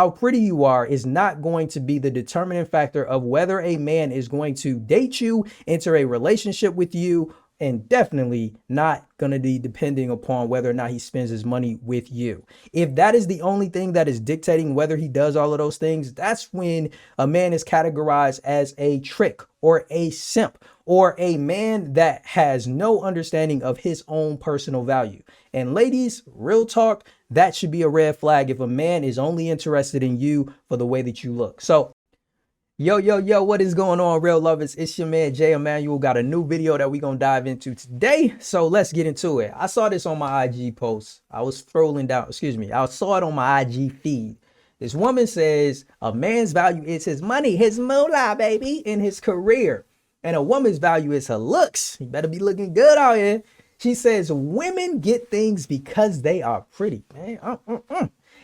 How pretty you are is not going to be the determining factor of whether a man is going to date you, enter a relationship with you, and definitely not going to be depending upon whether or not he spends his money with you. If that is the only thing that is dictating whether he does all of those things, that's when a man is categorized as a trick or a simp or a man that has no understanding of his own personal value. And ladies, real talk, that should be a red flag if a man is only interested in you for the way that you look. So yo, what is going on, real lovers? It's your man Jay Immanuel. Got a new video that we gonna dive into today, so let's get into it. I saw this on my IG post. I was scrolling down, I saw it on my IG feed. This woman says a man's value is his money, his moolah, baby, and his career, and a woman's value is her looks. You better be looking good out here. She says women get things because they are pretty, man.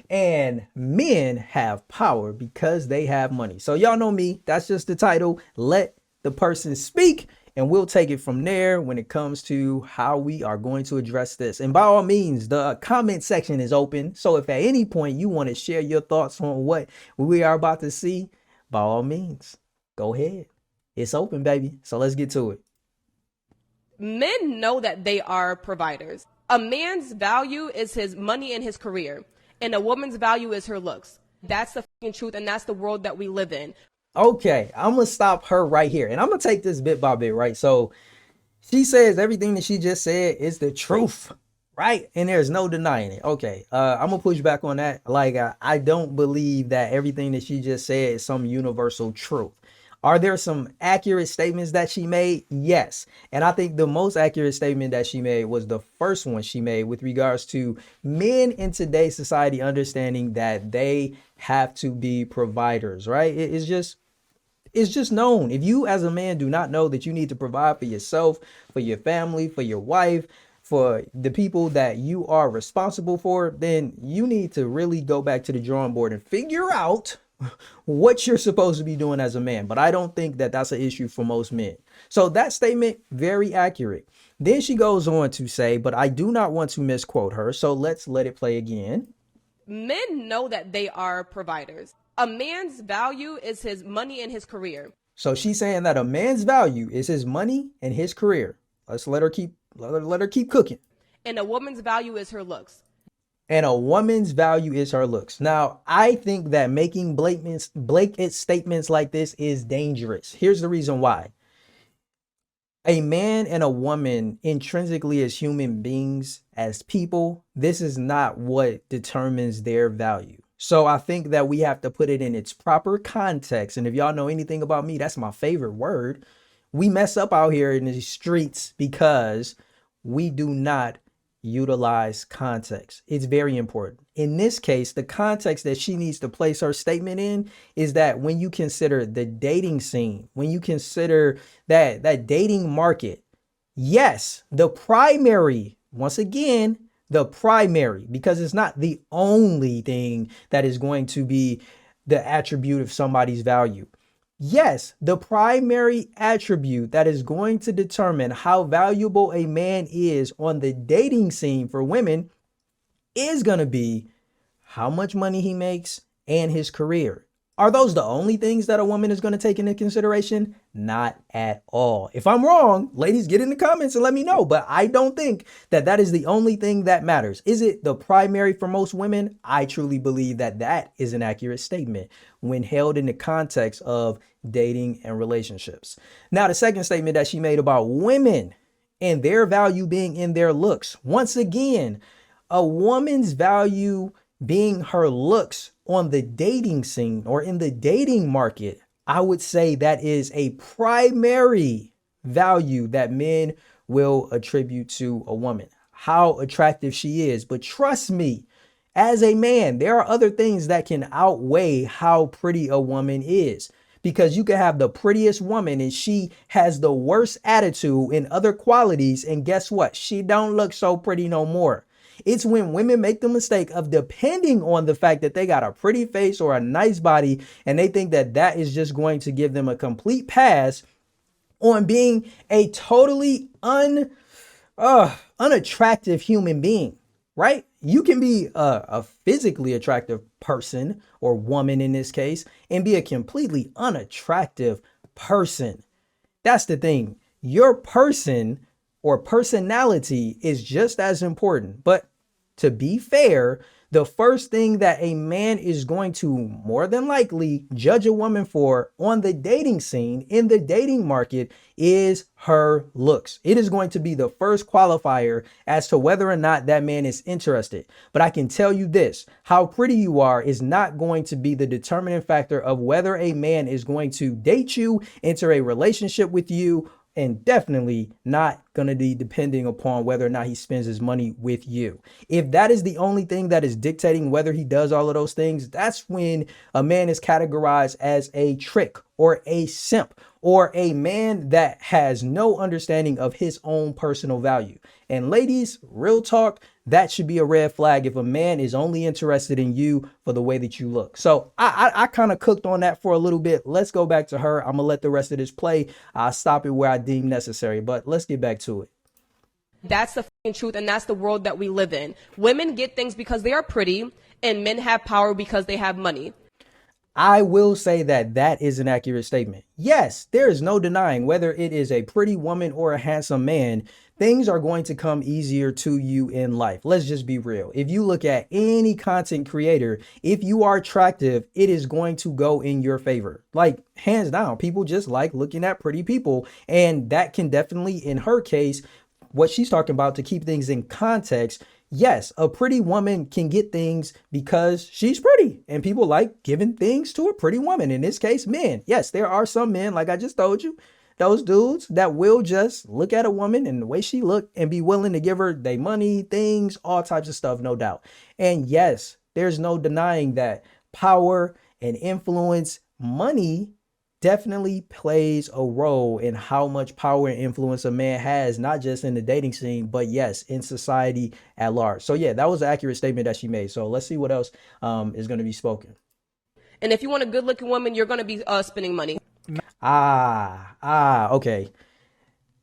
And men have power because they have money. So y'all know me, that's just the title. Let the person speak and we'll take it from there when it comes to how we are going to address this. And by all means, the comment section is open. So if at any point you want to share your thoughts on what we are about to see, by all means, go ahead. It's open, baby. So let's get to it. Men know that they are providers. A man's value is his money and his career, and a woman's value is her looks. That's the fucking truth, and that's the world that we live in. Okay, I'm gonna stop her right here, and I'm gonna take this bit by bit, right? So she says everything that she just said is the truth, right? And there's no denying it. Okay, I'm gonna push back on that. Like, I don't believe that everything that she just said is some universal truth. Are there some accurate statements that she made? Yes. And I think the most accurate statement that she made was the first one she made with regards to men in today's society understanding that they have to be providers, right? It's just known. If you as a man do not know that you need to provide for yourself, for your family, for your wife, for the people that you are responsible for, then you need to really go back to the drawing board and figure out what you're supposed to be doing as a man. But I don't think that that's an issue for most men. So that statement, very accurate. Then she goes on to say, but I do not want to misquote her. So let's let it play again. Men know that they are providers. A man's value is his money and his career. So she's saying that a man's value is his money and his career. Let's let her keep cooking. And a woman's value is her looks. And a woman's value is her looks. Now, I think that making blanket statements like this is dangerous. Here's the reason why. A man and a woman intrinsically as human beings, as people, this is not what determines their value. So I think that we have to put it in its proper context. And if y'all know anything about me, that's my favorite word. We mess up out here in the streets because we do not utilize context. It's very important. In this case, the context that she needs to place her statement in is that when you consider the dating scene, when you consider that dating market, yes, the primary, once again, the primary, because it's not the only thing that is going to be the attribute of somebody's value. Yes, the primary attribute that is going to determine how valuable a man is on the dating scene for women is going to be how much money he makes and his career. Are those the only things that a woman is going to take into consideration? Not at all. If I'm wrong, ladies, get in the comments and let me know. But I don't think that that is the only thing that matters. Is it the primary for most women? I truly believe that that is an accurate statement when held in the context of dating and relationships. Now, the second statement that she made about women and their value being in their looks. Once again, a woman's value being her looks on the dating scene or in the dating market, I would say that is a primary value that men will attribute to a woman, how attractive she is. But trust me, as a man, there are other things that can outweigh how pretty a woman is, because you can have the prettiest woman and she has the worst attitude and other qualities. And guess what? She don't look so pretty no more. It's when women make the mistake of depending on the fact that they got a pretty face or a nice body, and they think that that is just going to give them a complete pass on being a totally unattractive human being. right? You can be a physically attractive person or woman in this case and be a completely unattractive person. That's the thing. Your person or personality is just as important. But to be fair, the first thing that a man is going to more than likely judge a woman for on the dating scene, in the dating market, is her looks. It is going to be the first qualifier as to whether or not that man is interested. But I can tell you this, how pretty you are is not going to be the determining factor of whether a man is going to date you, enter a relationship with you, and definitely not going to be depending upon whether or not he spends his money with you. If that is the only thing that is dictating whether he does all of those things, that's when a man is categorized as a trick or a simp or a man that has no understanding of his own personal value. And ladies, real talk, that should be a red flag if a man is only interested in you for the way that you look. So I kind of cooked on that for a little bit. Let's go back to her. I'm gonna let the rest of this play. I'll stop it where I deem necessary, but let's get back to it. That's the truth, and that's the world that we live in. Women get things because they are pretty, and men have power because they have money. I will say that that is an accurate statement. Yes, there is no denying whether it is a pretty woman or a handsome man, things are going to come easier to you in life. Let's just be real. If you look at any content creator, if you are attractive, it is going to go in your favor. Like hands down, people just like looking at pretty people. And that can definitely, in her case, what she's talking about, to keep things in context, yes, a pretty woman can get things because she's pretty and people like giving things to a pretty woman. In this case, men. Yes, there are some men, like I just told you, those dudes that will just look at a woman and the way she look and be willing to give her their money, things, all types of stuff, no doubt. And yes, there's no denying that power and influence, money definitely plays a role in how much power and influence a man has, not just in the dating scene, but yes, in society at large. So yeah, that was an accurate statement that she made. So let's see what else is going to be spoken. And if you want a good looking woman, you're going to be spending money. Okay.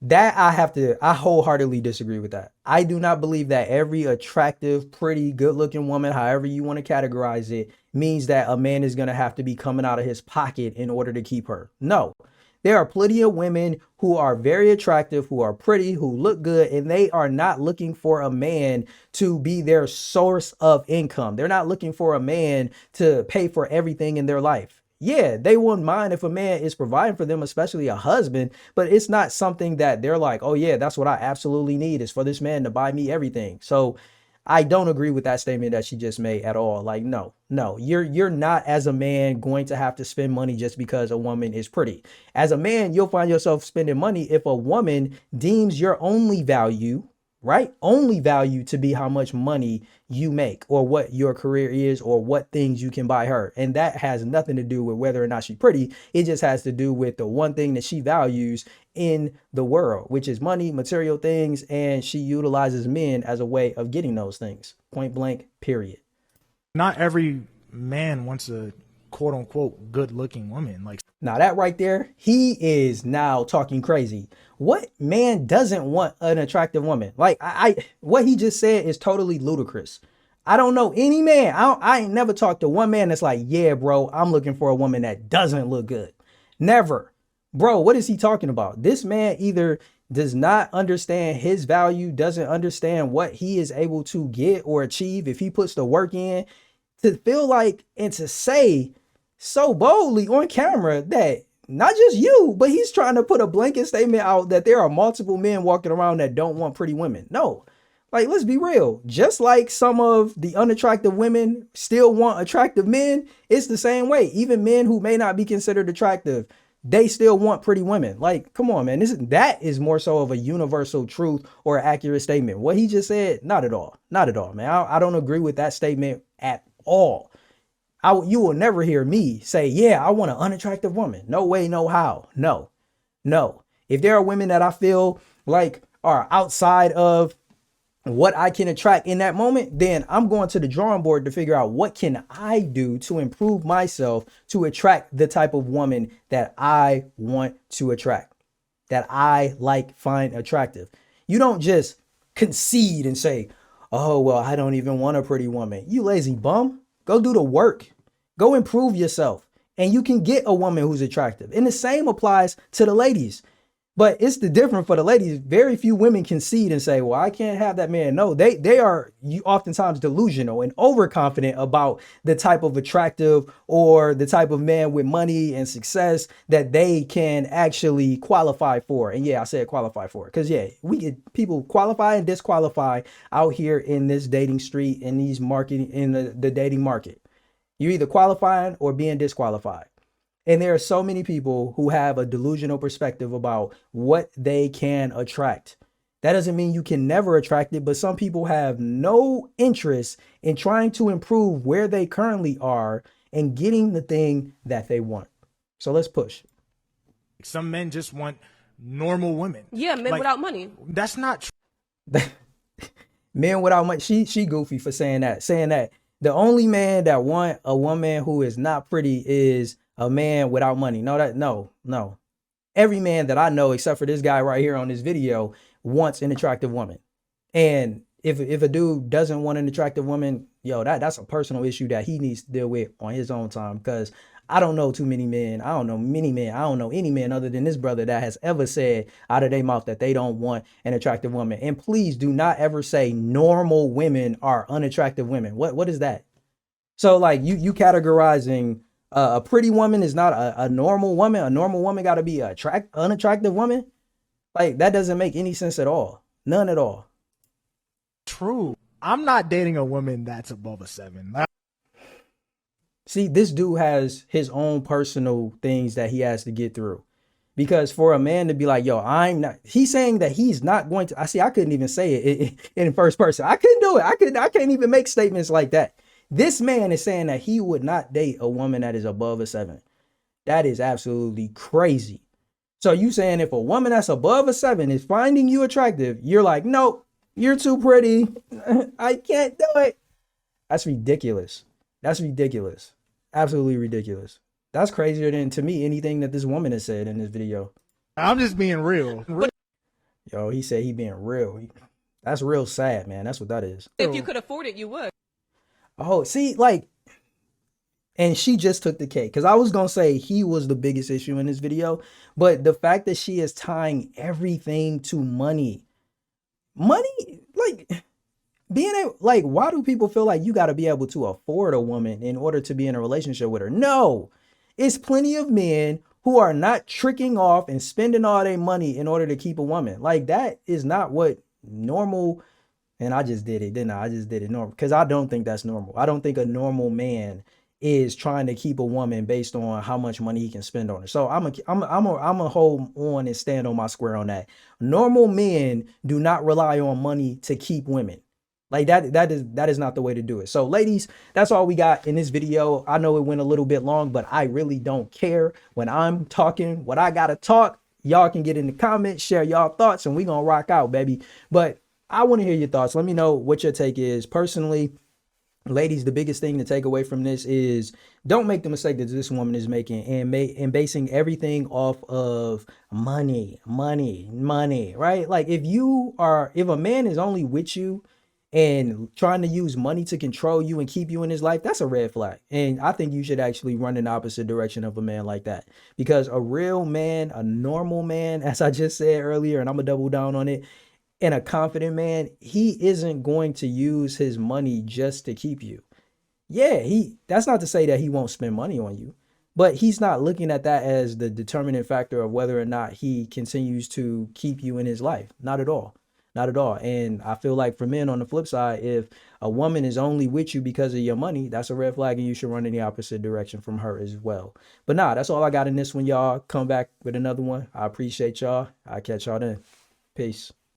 That I wholeheartedly disagree with that. I do not believe that every attractive, pretty, good looking woman, however you want to categorize it, means that a man is going to have to be coming out of his pocket in order to keep her. No, there are plenty of women who are very attractive, who are pretty, who look good, and they are not looking for a man to be their source of income. They're not looking for a man to pay for everything in their life. Yeah, they wouldn't mind if a man is providing for them, especially a husband, but it's not something that they're like, oh yeah, that's what I absolutely need, is for this man to buy me everything. So I don't agree with that statement that she just made at all. Like, no, you're not, as a man, going to have to spend money just because a woman is pretty. As a man, you'll find yourself spending money if a woman deems your only value, right? Only value to be how much money you make or what your career is or what things you can buy her. And that has nothing to do with whether or not she's pretty. It just has to do with the one thing that she values in the world, which is money, material things. And she utilizes men as a way of getting those things. Point blank, period. Not every man wants a quote unquote good looking woman. Like, now that right there, he is now talking crazy. What man doesn't want an attractive woman? Like I what he just said is totally ludicrous. I don't know any man. I ain't never talked to one man that's like, yeah, bro, I'm looking for a woman that doesn't look good. Never. Bro, what is he talking about? This man either does not understand his value, doesn't understand what he is able to get or achieve if he puts the work in, to feel like and to say so boldly on camera that not just you, but he's trying to put a blanket statement out that there are multiple men walking around that don't want pretty women. No, like, let's be real. Just like some of the unattractive women still want attractive men, it's the same way. Even men who may not be considered attractive, they still want pretty women. Like, come on, man. That is more so of a universal truth or accurate statement. What he just said, not at all. Not at all, man. I don't agree with that statement at all. You will never hear me say, yeah, I want an unattractive woman. No way, no how. No. If there are women that I feel like are outside of what I can attract in that moment, then I'm going to the drawing board to figure out what can I do to improve myself to attract the type of woman that I want to attract, that I find attractive. You don't just concede and say, oh, well, I don't even want a pretty woman. You lazy bum. Go do the work. Go improve yourself. And you can get a woman who's attractive. And the same applies to the ladies. But it's the different for the ladies. Very few women concede and say, well, I can't have that man. No, they are oftentimes delusional and overconfident about the type of attractive or the type of man with money and success that they can actually qualify for. And yeah, I said qualify for, because yeah, we get people qualify and disqualify out here in this dating street, in these marketing, in the dating market. You're either qualifying or being disqualified. And there are so many people who have a delusional perspective about what they can attract. That doesn't mean you can never attract it, but some people have no interest in trying to improve where they currently are and getting the thing that they want. So let's push. Some men just want normal women. Yeah, men without money. That's not true. Men without money. She goofy for saying that the only man that want a woman who is not pretty is a man without money. No. Every man that I know, except for this guy right here on this video, wants an attractive woman. And if a dude doesn't want an attractive woman, yo, that's a personal issue that he needs to deal with on his own time. Because I don't know too many men. I don't know many men. I don't know any man other than this brother that has ever said out of their mouth that they don't want an attractive woman. And please do not ever say normal women are unattractive women. What is that? So like you categorizing a pretty woman is not a normal woman. A normal woman got to be an unattractive woman. Like that doesn't make any sense at all. None at all. True. I'm not dating a woman that's above a 7. See, this dude has his own personal things that he has to get through. Because for a man to be like, yo, I'm not, he's saying that he's not going to, I couldn't even say it in first person. I couldn't do it. I can't even make statements like that. This man is saying that he would not date a woman that is above a 7. That is absolutely crazy. So you saying if a woman that's above a 7 is finding you attractive, you're like, nope, you're too pretty. I can't do it. That's ridiculous. That's ridiculous. Absolutely ridiculous. That's crazier than, to me, anything that this woman has said in this video. I'm just being real. Yo, he said he being real. That's real sad, man. That's what that is. If you could afford it, you would. Oh, see, like, and she just took the cake. Because I was going to say he was the biggest issue in this video. But the fact that she is tying everything to money. Money, like, why do people feel like you got to be able to afford a woman in order to be in a relationship with her? No, it's plenty of men who are not tricking off and spending all their money in order to keep a woman. Like, that is not what normal. And I just did it, didn't I? I just did it normal because I don't think that's normal. I don't think a normal man is trying to keep a woman based on how much money he can spend on her. So I'm a hold on and stand on my square on that. Normal men do not rely on money to keep women. Like that is not the way to do it. So ladies, that's all we got in this video. I know it went a little bit long, but I really don't care. When I'm talking what I gotta talk, y'all can get in the comments, share y'all thoughts, and we gonna rock out, baby. But I want to hear your thoughts. Let me know what your take is. Personally, ladies, the biggest thing to take away from this is don't make the mistake that this woman is making and basing everything off of money, right? Like if a man is only with you and trying to use money to control you and keep you in his life, that's a red flag. And I think you should actually run in the opposite direction of a man like that. Because a real man, a normal man, as I just said earlier, and I'm gonna double down on it, and a confident man, he isn't going to use his money just to keep you. Yeah, that's not to say that he won't spend money on you, but he's not looking at that as the determinant factor of whether or not he continues to keep you in his life. Not at all. Not at all. And I feel like for men on the flip side, if a woman is only with you because of your money, that's a red flag and you should run in the opposite direction from her as well. But nah, that's all I got in this one, y'all. Come back with another one. I appreciate y'all. I'll catch y'all then. Peace.